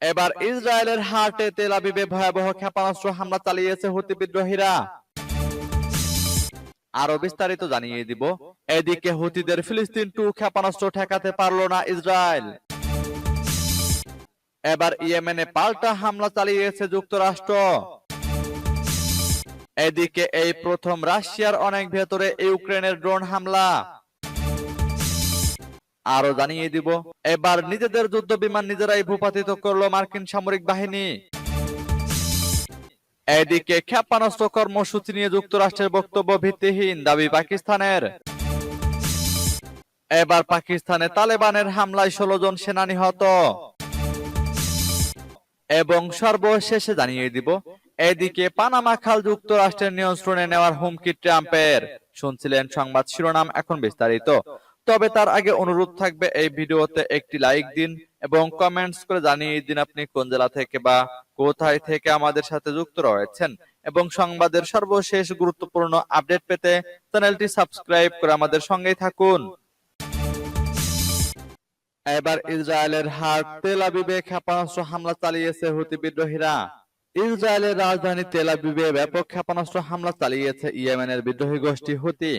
এবার ইসরায়েলের হার্টে তেল আবিবে ভয়াবহ ক্ষেপণাস্ত্র হামলা চালিয়েছে হুতি বিদ্রোহীরা। আরো বিস্তারিত জানিয়ে দিব। এদিকে হুতিদের ফিলিস্তিন 2 ক্ষেপণাস্ত্র ঠেকাতে পারল না ইসরায়েল। এবার ইয়েমেনে পাল্টা হামলা চালিয়েছে যুক্তরাষ্ট্র। এদিকে এই প্রথম রাশিয়ার অনেক ভেতরে ইউক্রেনের ড্রোন হামলা। আরো জানিয়ে দিব, এবার নিজেদের যুদ্ধ বিমান নিজেরাই ভূপাতিত করলো মার্কিন সামরিক বাহিনী। এদিকে ক্ষেপণাস্ত্র কর্মসূচি নিয়ে যুক্তরাষ্ট্রের বক্তব্য ভিত্তিহীন দাবি পাকিস্তানের। এবার পাকিস্তানে তালেবানের হামলায় 16 জন সেনা নিহত। এবং সর্বশেষে জানিয়ে দিব, এদিকে পানামা খাল যুক্তরাষ্ট্রের নিয়ন্ত্রণে নেওয়ার হুমকি ট্রাম্পের। শুনছিলেন সংবাদ শিরোনাম, এখন বিস্তারিত। তবে তার আগে অনুরোধ থাকবে এই ভিডিওতে একটি লাইক দিন এবং কমেন্টস করে জানিয়ে দিন আপনি কোন জেলা থেকে বা কোথায় থেকে আমাদের সাথে যুক্ত রয়েছেন, এবং সংবাদের সর্বশেষ গুরুত্বপূর্ণ আপডেট পেতে চ্যানেলটি সাবস্ক্রাইব করে আমাদের সঙ্গেই থাকুন। এবার ইসরায়েলের হার্ট তেল আবিবে ক্ষেপণাস্ত্র হামলা চালিয়েছে হুতি বিদ্রোহীরা। ইসরায়েলের রাজধানী তেল আবিবে ব্যাপক ক্ষেপণাস্ত্র হামলা চালিয়েছে ইয়েমেনের বিদ্রোহী গোষ্ঠী হুতি।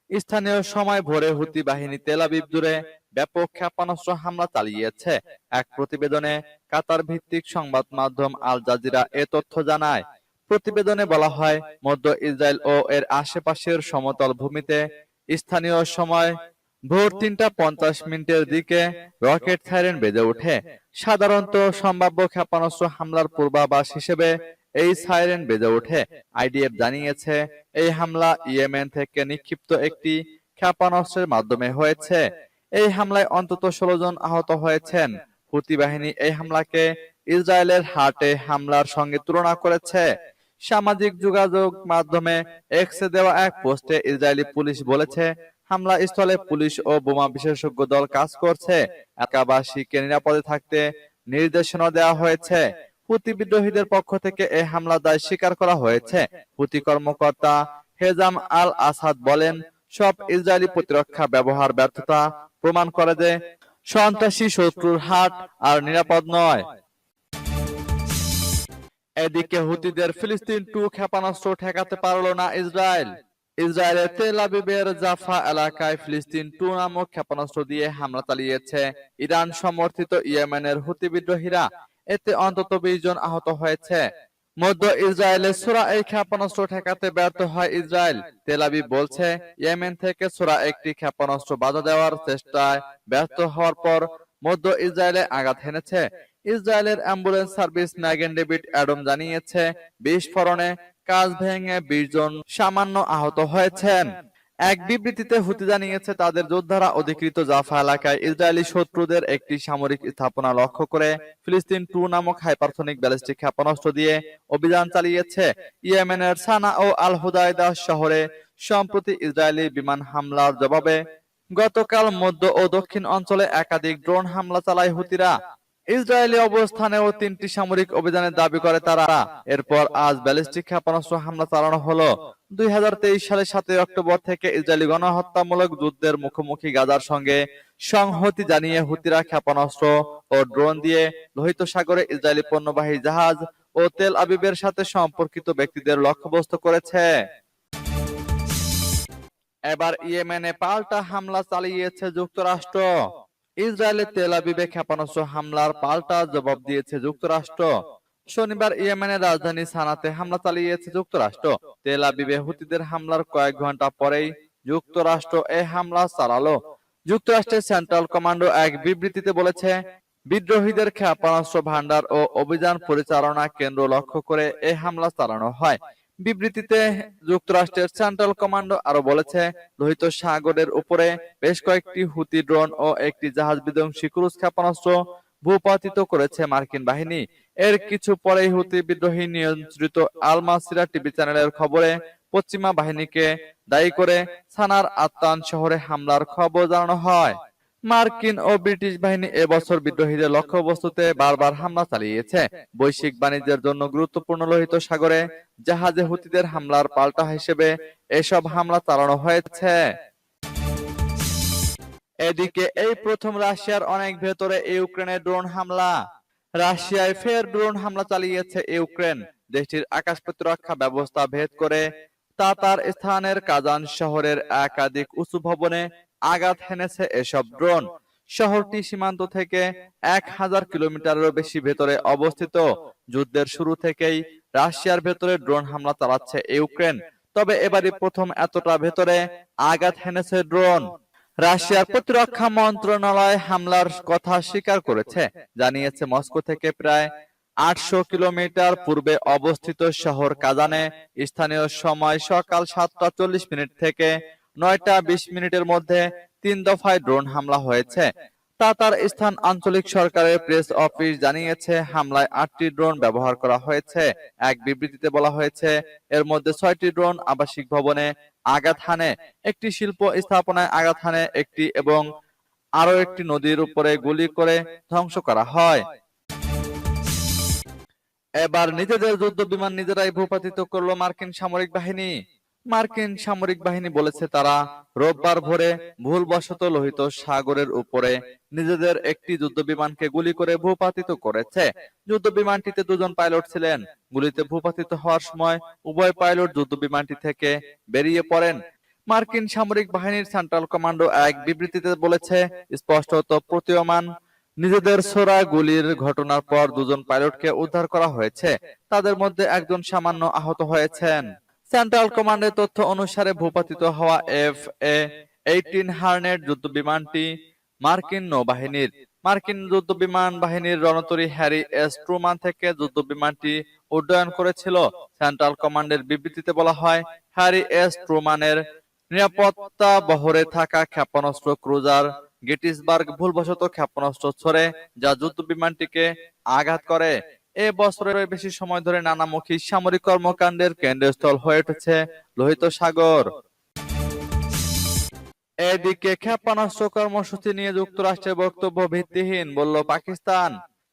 স্থানীয় সময় ভোরে হুতি বাহিনী তেল আবিব জুড়ে ব্যাপক ক্ষেপণাস্ত্র হামলা চালিয়েছে। এক প্রতিবেদনে কাতার ভিত্তিক সংবাদ মাধ্যম আল জাজিরা এ তথ্য জানায়। প্রতিবেদনে বলা হয়, মধ্য ইসরায়েল ও এর আশেপাশের সমতল ভূমিতে স্থানীয় সময় ভোর 3:50 দিকে রকেট সাইরেন বেজে ওঠে। সাধারণত সম্ভাব্য ক্ষেপণাস্ত্র হামলার পূর্বাভাস হিসেবে এই সাইরেন বেজে ওঠে। আইডিএফ জানিয়েছে, এই হামলা ইয়েমেন থেকে নিক্ষিপ্ত একটি ক্ষেপণাস্ত্রের মাধ্যমে হয়েছে। এই হামলায় অন্তত 16 জন আহত হয়েছেন। হুতি বাহিনী এই হামলাকে ইসরায়েলের হার্টে হামলার সঙ্গে তুলনা করেছে। সামাজিক যোগাযোগ মাধ্যমে এক্সে দেওয়া এক পোস্টে ইসরায়েলি পুলিশ বলেছে, হামলা স্থলে পুলিশ ও বোমা বিশেষজ্ঞ দল কাজ করছে। এলাকাবাসীকে নিরাপদে থাকতে নির্দেশনা দেওয়া হয়েছে। হুতি বিদ্রোহীদের পক্ষ থেকে এই হামলা দায় স্বীকার করা হয়েছে। হুতি কর্মকর্তা হেজাম আল আসাদ বলেন, সব ইসরায়েলি প্রতিরক্ষা ব্যবহার ব্যর্থতা প্রমাণ করে যে সন্ত্রাসী শত্রুর হাত আর নিরাপদ নয়। এদিকে হুতিদের ফিলিস্তিন 2 ক্ষেপণাস্ত্র ঠেকাতে পারল না ইসরায়েল। ইসরায়েলের তেল আবিবের জাফা এলাকায় ফিলিস্তিন 2 নামক ক্ষেপণাস্ত্র দিয়ে হামলা চালিয়েছে ইরান সমর্থিত ইয়েমেনের হুতি বিদ্রোহীরা। এতে অন্তত 20 জন আহত হয়েছে। মধ্য ইসরায়েলের সোরা এই ক্ষেপণাস্ত্র ঠেকাতে ব্যর্থ হয় ইসরায়েল। তেল আবিব বলছে, ইয়েমেন থেকে সোরা একটি ক্ষেপণাস্ত্র বাধা দেওয়ার চেষ্টায় ব্যর্থ হওয়ার পর মধ্য ইসরায়েলে আঘাত হেনেছে। ইসরায়েলের অ্যাম্বুলেন্স সার্ভিস ম্যাগেন ডেভিড অ্যাডম জানিয়েছে, বিস্ফোরণে কাঁচ ভেঙে 20 জন সামান্য আহত হয়েছেন। এক বিবৃতিতে হুতি জানিয়েছে, তাদের যোদ্ধারা অধিকৃত জাফা এলাকায় ইসরায়েলি শত্রুদের একটি সামরিক স্থাপনা লক্ষ্য করে ফিলিস্তিন 2 নামক হাইপারসনিক ব্যালিস্টিক ক্ষেপণাস্ত্র দিয়ে অভিযান চালিয়েছে। ইয়েমেনের সানা ও আল হুদায়দা শহরে সম্প্রতি ইসরায়েলি বিমান হামলার জবাবে গতকাল মধ্য ও দক্ষিণ অঞ্চলে একাধিক ড্রোন হামলা চালায় হুতিরা। ইসরায়েলি অবস্থানেও 3টি সামরিক অভিযানের দাবি করে তারা। এরপর আজ ব্যালিস্টিক ক্ষেপণাস্ত্র হামলা চালানো হলো। 2023 সালের 7 অক্টোবর থেকে ইসরায়েলি গণহত্যামূলক যুদ্ধের মুখোমুখি গাজার সঙ্গে সংহতি জানিয়ে হুতিরা ক্ষেপণাস্ত্র ও ড্রোন দিয়ে লোহিত সাগরে ইসরায়েলি পণ্যবাহী জাহাজ ও তেল আবিবের সাথে সম্পর্কিত ব্যক্তিদের লক্ষ্যবস্তু করেছে। এবার ইয়েমেনে পাল্টা হামলা চালিয়েছে যুক্তরাষ্ট্র। ইসরায়েলের তেল আবিবে ক্ষেপণাস্ত্র হামলার পাল্টা জবাব দিয়েছে যুক্তরাষ্ট্র। শনিবার ইয়েমেনের রাজধানী সানাতে হামলা চালিয়েছে যুক্তরাষ্ট্র। তেল আবিবে হুতিদের হামলার কয়েক ঘন্টা পরেই যুক্তরাষ্ট্র এই হামলা চালালো। যুক্তরাষ্ট্রের সেন্ট্রাল কমান্ডো এক বিবৃতিতে বলেছে, বিদ্রোহীদের ক্ষেপণাস্ত্র ভান্ডার ও অভিযান পরিচালনা কেন্দ্র লক্ষ্য করে এই হামলা চালানো হয়। বিবৃতিতে যুক্তরাষ্ট্রের সেন্ট্রাল কমান্ডো আরো বলেছে, লোহিত সাগরের উপরে বেশ কয়েকটি হুতি ড্রোন ও একটি জাহাজ বিধ্বংসী ক্রুজ ক্ষেপণাস্ত্র ভূপাতিত করেছে মার্কিন বাহিনী। এর কিছু পরেই হুতি বিদ্রোহী নিয়ন্ত্রিত আল মাসিরা টিভি চ্যানেলের খবরে পশ্চিমা বাহিনীকে দায়ী করে সানার আত্তান শহরে হামলার খবর জানানো হয়। মার্কিন ও ব্রিটিশ বাহিনী এবছর বিদ্রোহীদের লক্ষ্যবস্তুতে বারবার হামলা চালিয়েছে। বৈশ্বিক বাণিজ্যের জন্য গুরুত্বপূর্ণ লোহিত সাগরে জাহাজে হুতিদের হামলার পাল্টা হিসেবে এসব হামলা চালানো হয়েছে। এদিকে এই প্রথম রাশিয়ার অনেক ভেতরে ইউক্রেনের ড্রোন হামলা। রাশিয়ায় ফের ড্রোন হামলা চালিয়েছে ইউক্রেন। দেশটির আকাশ প্রতিরক্ষা ব্যবস্থা ভেদ করে তাতার স্থানের কাজান শহরের একাধিক উঁচু ভবনে আঘাত হেনেছে এসব ড্রোন। শহরটি সীমান্ত থেকে 1000 কিলোমিটারেরও বেশি ভেতরে অবস্থিত। যুদ্ধের শুরু থেকেই রাশিয়ার ভেতরে ড্রোন হামলা চালাচ্ছে ইউক্রেন, তবে এবারই প্রথম এতটা ভেতরে আঘাত হেনেছে ড্রোন। রাশিয়ার প্রতিরক্ষা মন্ত্রণালয় হামলার কথা স্বীকার করেছে, জানিয়েছে মস্কো থেকে প্রায় 800 কিলোমিটার পূর্বে অবস্থিত শহর কাজানে স্থানীয় সময় সকাল 7টা 40 মিনিট থেকে 9টা 20 মিনিটের মধ্যে 3 দফায় ড্রোন হামলা হয়েছে। তাতার স্থান আঞ্চলিক সরকারের প্রেস অফিস জানিয়েছে হামলায় 8টি ড্রোন ব্যবহার করা হয়েছে। এক বিবৃতিতে বলা হয়েছে এর মধ্যে 6টি ড্রোন আবাসিক ভবনে আঘাত হানে, একটি শিল্প স্থাপনায় আঘাত হানে একটি এবং আরো একটি নদীর উপরে গুলি করে ধ্বংস করা হয়। এবার নিজেদের যুদ্ধ বিমান নিজেরাই ভূপাতিত করলো মার্কিন সামরিক বাহিনী। মার্কিন সামরিক বাহিনী বলেছে তারা রোববার ভোরে ভুলবশত লোহিত সাগরের উপরে নিজেদের একটি যুদ্ধ বিমানকে গুলি করে ভূপাতিত করেছে। যুদ্ধ বিমানটিতে 2জন পাইলট ছিলেন। গুলিতে ভূপাতিত হওয়ার সময় উভয় পাইলট যুদ্ধ বিমানটি থেকে বেরিয়ে পড়েন। মার্কিন সামরিক বাহিনীর সেন্ট্রাল কমান্ডো এক বিবৃতিতে বলেছে স্পষ্টত প্রতীয়মান নিজেদের ছোড়া গুলির ঘটনার পর 2জন পাইলটকে উদ্ধার করা হয়েছে। তাদের মধ্যে একজন সামান্য আহত হয়েছেন। সেন্ট্রাল কমান্ডের তথ্য অনুসারে ভূপাতিত হওয়া F/A-18 হার্নেট যুদ্ধ বিমানটি মার্কিন নৌবাহিনীর। মার্কিন যুদ্ধ বিমান বাহিনীর রণতরী হ্যারি এস ট্রুমান থেকে যুদ্ধ বিমানটি উড্ডয়ন করেছিল। সেন্ট্রাল কমান্ডের বিবৃতিতে বলা হয় হ্যারি এস ট্রুমানের নিরাপত্তা বহরে থাকা ক্ষেপণাস্ত্র ক্রুজার গেটিসবার্গ ভুলবশত ক্ষেপণাস্ত্র ছোড়ে, যা যুদ্ধ বিমানটিকে আঘাত করে। এ বছরের বেশি সময় ধরে নানামুখী সামরিক কর্মকাণ্ডের কেন্দ্রস্থল হয়ে উঠেছে লোহিত সাগর। এদিকে ক্ষেপণাস্ত্র কর্মসূচি নিয়ে যুক্তরাষ্ট্রের বক্তব্য ভিত্তিহীন বলল পাকিস্তান।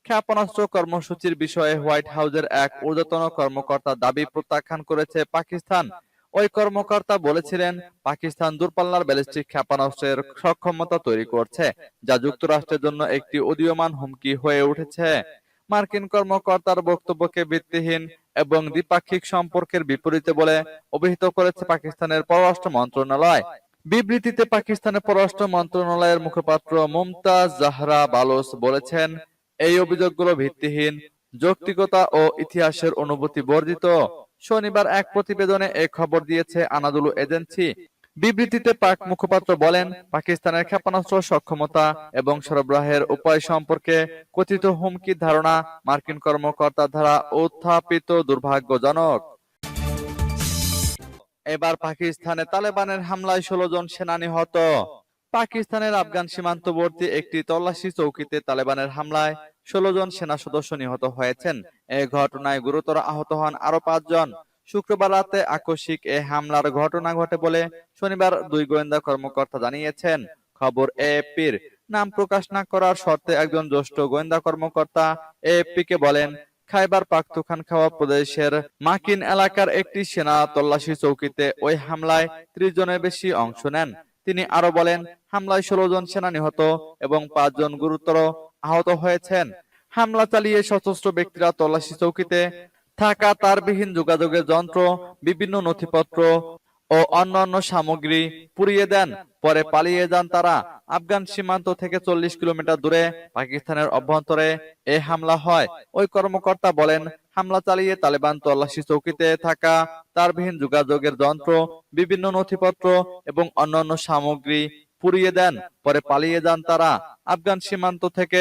ক্ষেপণাস্ত্র কর্মসূচির বিষয়ে হোয়াইট হাউসের এক ঊর্ধ্বতন কর্মকর্তা দাবি প্রত্যাখ্যান করেছে পাকিস্তান। ওই কর্মকর্তা বলেছিলেন পাকিস্তান দূরপাল্লার ব্যালিস্টিক ক্ষেপণাস্ত্রের সক্ষমতা তৈরি করছে, যা যুক্তরাষ্ট্রের জন্য একটি উদীয়মান হুমকি হয়ে উঠেছে। মার্কিন কর্মকর্তার বক্তব্যকে ভিত্তিহীন এবং দ্বিপাক্ষিক সম্পর্কের বিপরীতে বলে অভিহিত করেছে পাকিস্তানের পররাষ্ট্র মন্ত্রণালয়। বিবৃতিতে পাকিস্তানের পররাষ্ট্র মন্ত্রণালয়ের মুখপাত্র মুমতাজ জাহরা বালোচ বলেছেন এই অভিযোগগুলো ভিত্তিহীন, যৌক্তিকতা ও ইতিহাসের অনুভূতি বর্জিত। শনিবার এক প্রতিবেদনে এ খবর দিয়েছে আনাদুলু এজেন্সি। বিবৃতিতে পাক মুখপাত্র বলেন পাকিস্তানের ক্ষেপণাস্ত্র সক্ষমতা এবং সরবরাহের উপায় সম্পর্কে কথিত হুমকির ধারণা মার্কিন কর্মকর্তার দ্বারা উত্থাপিত দুর্ভাগ্যজনক। এবার পাকিস্তানে তালেবানের হামলায় 16 জন সেনা নিহত। পাকিস্তানের আফগান সীমান্তবর্তী একটি তল্লাশি চৌকিতে তালেবানের হামলায় 16 জন সেনা সদস্য নিহত হয়েছেন। এ ঘটনায় গুরুতর আহত হন আরো 5 জন। শুক্রবার রাতে আকস্মিক এ হামলার ঘটনা ঘটে বলে শনিবার 2 গোয়েন্দা কর্মকর্তা জানিয়েছেন। খবর এএফপির। নাম প্রকাশ না করার শর্তে একজন জ্যেষ্ঠ গোয়েন্দা কর্মকর্তা এএফপিকে বলেন খাইবার পাখতুনখাওয়া প্রদেশের মাকিন এলাকার একটি সেনা তল্লাশি চৌকিতে ওই হামলায় 30 জনের বেশি অংশ নেন। তিনি আরো বলেন হামলায় 16 জন সেনা নিহত এবং 5 জন গুরুতর আহত হয়েছেন। হামলা চালিয়ে সশস্ত্র ব্যক্তিরা তল্লাশি চৌকিতে থাকা তারবিহীন যোগাযোগের যন্ত্র, বিভিন্ন নথিপত্র ও অন্যান্য সামগ্রী পুড়িয়ে দেন। পরে পালিয়ে যান তারা। আফগান সীমান্ত থেকে 40 কিলোমিটার দূরে পাকিস্তানের অভ্যন্তরে এ হামলা হয়। ওই কর্মকর্তা বলেন হামলা চালিয়ে তালেবান তল্লাশি চৌকিতে থাকা তারবিহীন যোগাযোগের যন্ত্র, বিভিন্ন নথিপত্র এবং অন্যান্য সামগ্রী পুড়িয়ে দেন। পরে পালিয়ে যান তারা। আফগান সীমান্ত থেকে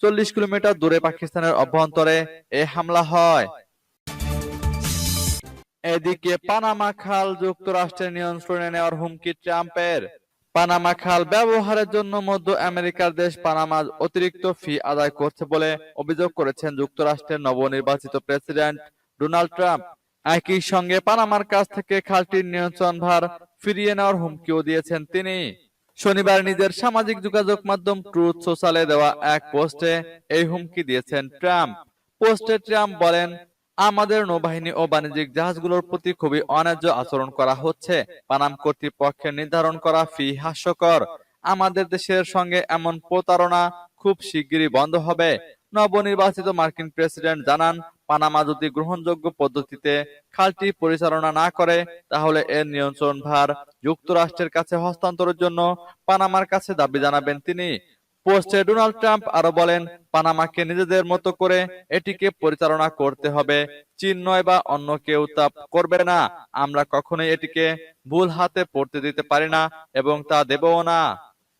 40 কিলোমিটার দূরে পাকিস্তানের অভ্যন্তরে এ হামলা হয়। এদিকে পানামা খাল যুক্তরাষ্ট্রের নিয়ন্ত্রণে নেওয়ার হুমকি ট্রাম্পের। পানামা খাল ব্যবহারের জন্য মধ্য আমেরিকার দেশ পানামা অতিরিক্ত ফি আদায় করছে বলে অভিযোগ করেছেন যুক্তরাষ্ট্রের নবনির্বাচিত প্রেসিডেন্ট ডোনাল্ড ট্রাম্প। একই সঙ্গে পানামার কাছ থেকে খালটির নিয়ন্ত্রণভার ফিরিয়ে নেওয়ার হুমকিও দিয়েছেন তিনি। শনিবার নিজের সামাজিক যোগাযোগ মাধ্যম ট্রুথ সোশ্যালে দেওয়া এক পোস্টে এই হুমকি দিয়েছেন ট্রাম্প। পোস্টে ট্রাম্প বলেন আমাদের নৌবাহিনী ও বাণিজ্যিক জাহাজগুলোর প্রতি খুবই অন্যায্য আচরণ করা হচ্ছে। পানাম কর্তৃপক্ষের নির্ধারণ করা ফি হাস্যকর। আমাদের দেশের সঙ্গে এমন প্রতারণা খুব শিগগিরই বন্ধ হবে। নবনির্বাচিত মার্কিন প্রেসিডেন্ট জানান, পানামা যদি গ্রহণযোগ্য পদ্ধতিতে খালটি পরিচালনা না করে, তাহলে এর নিয়ন্ত্রণভার যুক্তরাষ্ট্রের কাছে হস্তান্তরের জন্য পানামার কাছে দাবি জানাবেন তিনি। পোস্টে ডোনাল্ড ট্রাম্প আরো বলেন, পানামাকে নিজেদের মতো করে এটিকে পরিচালনা করতে হবে, চীন নয় বা অন্য কেউ তা করবে না। আমরা কখনোই এটিকে ভুল হাতে পড়তে দিতে পারি না এবং তা দেবও না।